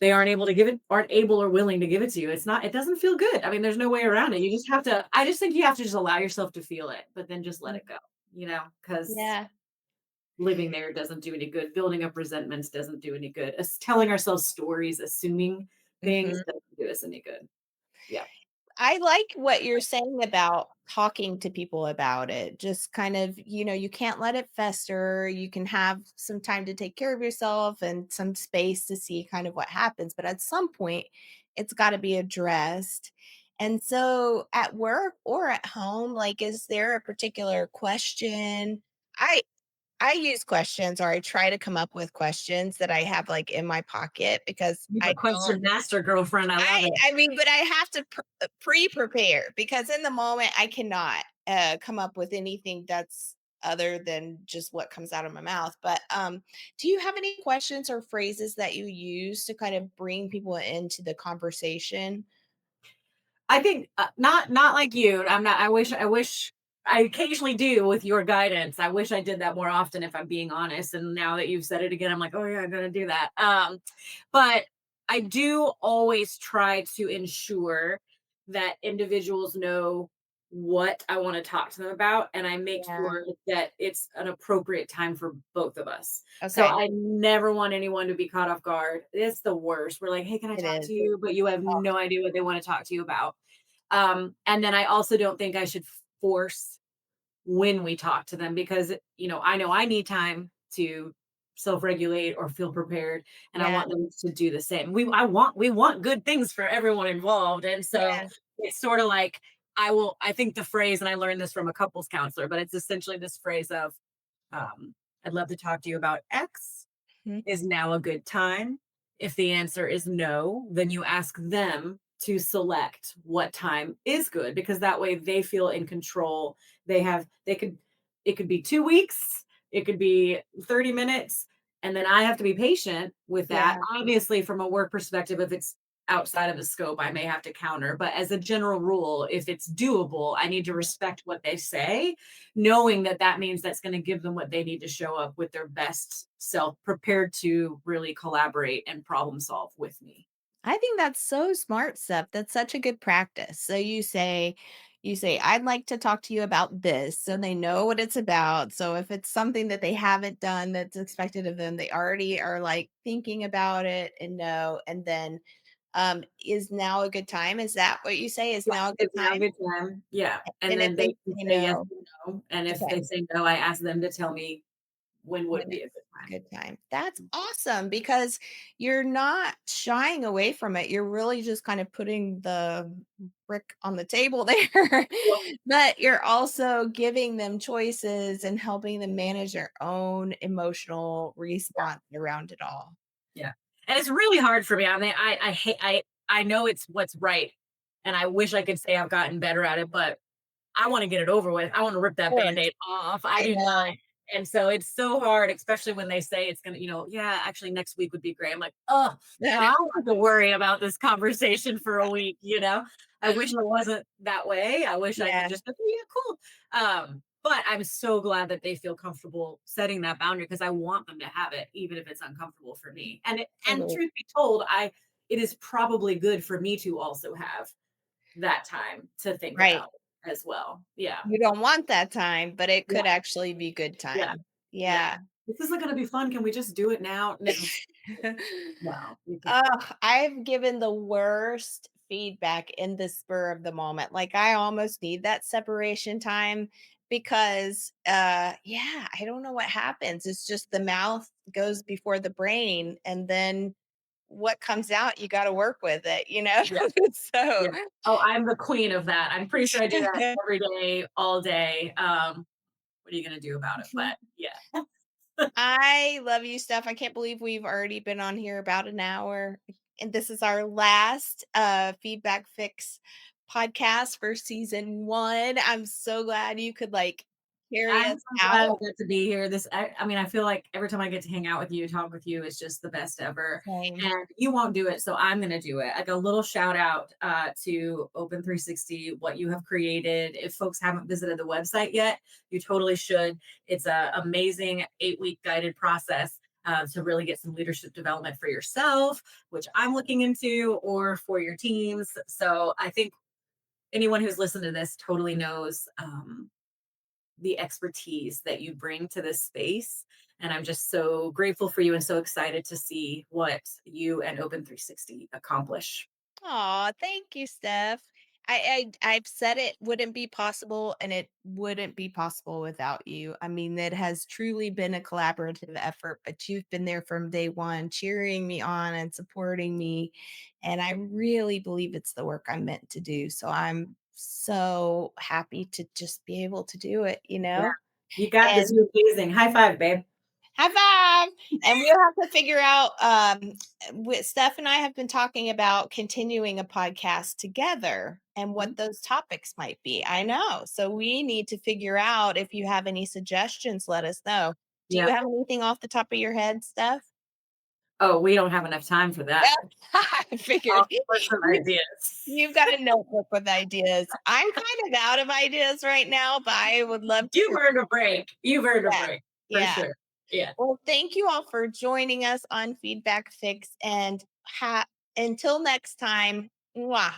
they aren't able or willing to give it to you. It doesn't feel good. I mean, there's no way around it. You just have to, I just think you have to just allow yourself to feel it, but then just let Mm. it go, because Yeah. living there doesn't do any good. Building up resentments doesn't do any good. Telling ourselves stories, assuming things Mhm. doesn't do us any good. Yeah. I like what you're saying about talking to people about it. Just kind of, you can't let it fester. You can have some time to take care of yourself and some space to see kind of what happens. But at some point, it's got to be addressed. And so at work or at home, like, is there a particular question? I I use questions or I try to come up with questions that I have like in my pocket because You're a I don't question master, girlfriend. I love it. I mean, but I have to pre-prepare because in the moment I cannot come up with anything that's other than just what comes out of my mouth. But do you have any questions or phrases that you use to kind of bring people into the conversation? I think, not like you. I wish I occasionally do with your guidance. I wish I did that more often if I'm being honest. And now that you've said it again, I'm like, "Oh yeah, I'm gonna do that." But I do always try to ensure that individuals know what I want to talk to them about, and I make Yeah. sure that it's an appropriate time for both of us. So Okay. I never want anyone to be caught off guard. It's the worst. We're like, "Hey, can I It talk is. to you?" But you have Oh, no idea what they want to talk to you about. And then I also don't think I should force when we talk to them because, I know I need time to self-regulate or feel prepared, and I yeah. want them to do the same. We want good things for everyone involved. And so Yeah. it's sort of like I think the phrase, and I learned this from a couples counselor, but it's essentially this phrase of, um, I'd love to talk to you about X. Mhm. Is now a good time? If the answer is no, then you ask them to select what time is good because that way they feel in control. It could be 2 weeks, it could be 30 minutes, and then I have to be patient with that. Yeah. Obviously, from a work perspective, if it's outside of the scope, I may have to counter, but as a general rule, if it's doable, I need to respect what they say, knowing that that means that's going to give them what they need to show up with their best self, prepared to really collaborate and problem solve with me. I think that's so smart stuff. That's such a good practice. So you say, I'd like to talk to you about this. So they know what it's about. So if it's something that they haven't done that's expected of them, they already are like thinking about it and know. And then is now a good time? Is that what you say? Is Yeah, now a good it's now a time? good time. Yeah. And And if then they they can say say yes no, or no. And if okay. they say no, I ask them to tell me when When would be a good it's a time. good time. That's awesome because you're not shying away from it. You're really just kind of putting the brick on the table there, Yeah. but you're also giving them choices and helping them manage their own emotional response around it all. Yeah. And it's really hard for me. I mean, I hate I know it's what's right. And I wish I could say I've gotten better at it, but I want to get it over with. I want to rip Of that course. band-aid off. I I do not. know. And so it's so hard, especially when they say it's gonna, yeah, actually next week would be great. I'm like, oh, now I don't have to worry about this conversation for a week. I wish it wasn't that way. I wish I could Yeah. just be, yeah, cool. But I'm so glad that they feel comfortable setting that boundary because I want them to have it, even if it's uncomfortable for me. And Totally. truth be told, I it is probably good for me to also have that time to think Right. about it as well. Yeah. You don't want that time, but it Yeah. could actually be good Yeah. time. Yeah. Yeah. This isn't gonna be fun. Can we just do it now? No, no, you can't. I've given the worst feedback in the spur of the moment. Like I almost need that separation time because yeah, I don't know what happens. It's just the mouth goes before the brain and then what comes out you got to work with it, you know? Yeah. So Yeah. Oh, I'm the queen of that. I'm pretty sure I do that every day, all day. What are you gonna do about it? But yeah. I love you, Steph. I can't believe we've already been on here about an hour. And this is our last Feedback Fix podcast for season one. I'm so glad you could like carry I'm us so glad I out. get to be here. I mean, I feel like every time I get to hang out with you, talk with you, is just the best ever. Same. And you won't do it, so I'm going to do it. Like a little shout out to Open 360, what you have created. If folks haven't visited the website yet, you totally should. It's an amazing 8-week guided process. To really get some leadership development for yourself, which I'm looking into, or for your teams. So I think anyone who's listened to this totally knows the expertise that you bring to this space. And I'm just so grateful for you and so excited to see what you and Open 360 accomplish. Aw, thank you, Steph. I've said it wouldn't be possible, and it wouldn't be possible without you. I mean, it has truly been a collaborative effort, but you've been there from day one, cheering me on and supporting me. And I really believe it's the work I'm meant to do. So I'm so happy to just be able to do it, you Yeah, know? you got this. And You're amazing. High five, babe. high five. And we'll have to figure out Steph and I have been talking about continuing a podcast together and Mhm. what those topics might be. I know. So we need to figure out if you have any suggestions, let us know. Do you Yeah. have anything off the top of your head, Steph? Oh, we don't have enough time for that. I figured I'll put some you've ideas. got a notebook with ideas. I'm kind of out of ideas right now, but I would love to You've hear. earned a break. You've earned a Yeah. break for Yeah. sure. Yeah. Well, thank you all for joining us on Feedback Fix and until next time. Mwah.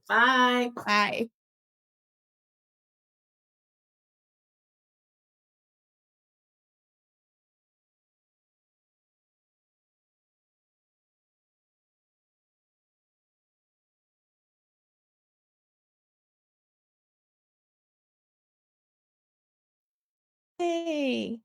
Bye. Bye. Hey.